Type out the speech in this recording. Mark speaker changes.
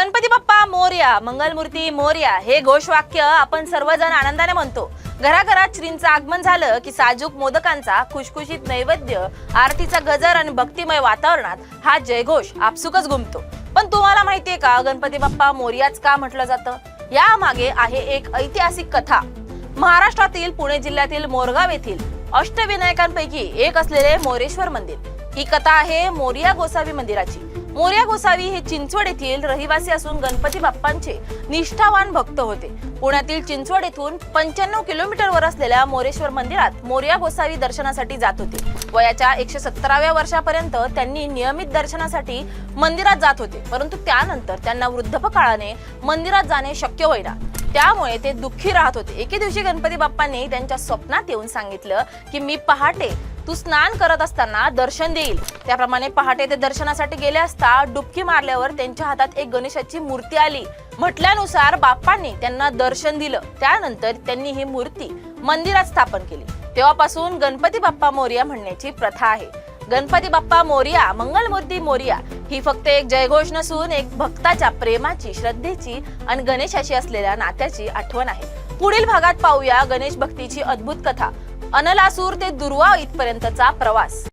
Speaker 1: गणपती बाप्पा मोरया, मंगलमूर्ती मोरया हे घोषवाक्य आपण सर्वजण आनंदाने म्हणतो। घराघरात श्रींचं आगमन झालं की साजूक मोदकांचा, खुशखुशीत नैवेद्य, आरतीचा गजर आणि भक्तिमय वातावरणात हा जयघोष आपसुकच घुमतो। पण तुम्हाला माहितीये का गणपती बाप्पा मोरयाच का म्हटलं जातं? या मागे आहे एक ऐतिहासिक कथा। महाराष्ट्रातील पुणे जिल्ह्यातील मोरगाव येथील अष्टविनायकांपैकी एक असलेले मोरेश्वर मंदिर। ही कथा आहे मोरया गोसावी मंदिराची। मोरया गोसावी हे चिंचवड येथील रहिवासी असून गणपती बाप्पांचे निष्ठावान भक्त होते। पुण्यातील चिंचवड येथून 95 किलोमीटरवर असलेल्या मोरेश्वर मंदिरात मोरया गोसावी दर्शनासाठी जात होते। वयाच्या 117व्या वर्षापर्यंत त्यांनी नियमित दर्शनासाठी मंदिरात जात होते, परंतु त्यानंतर त्यांना वृद्धपकाळाने मंदिरात जाणे शक्य होईना। त्यामुळे ते दुःखी राहत होते। एके दिवशी गणपती बाप्पांनी त्यांच्या स्वप्नात येऊन सांगितलं की मी पहाटे तू स्नान करत असताना दर्शन देईल। त्याप्रमाणे पहाटे ते दर्शनासाठी गेले असता डुबकी मारल्यावर त्यांच्या हातात एक गणेशाची मूर्ती आली। म्हटल्यानुसार बाप्पांनी त्यांना दर्शन दिलं। त्यानंतर त्यांनी ही मूर्ती मंदिरात स्थापन केली। तेव्हापासून गणपती बाप्पा मोरया म्हणण्याची प्रथा आहे। गणपती बाप्पा मोरया, मंगलमूर्ती मोरया ही फक्त एक जयघोष नसून एक भक्ताच्या प्रेमाची, श्रद्धेची आणि गणेशाशी असलेल्या नात्याची आठवण आहे। पुढील भागात पाहूया गणेश भक्तीची अद्भुत कथा, अनलासूर ते दुर्वा इथपर्यंतचा प्रवास।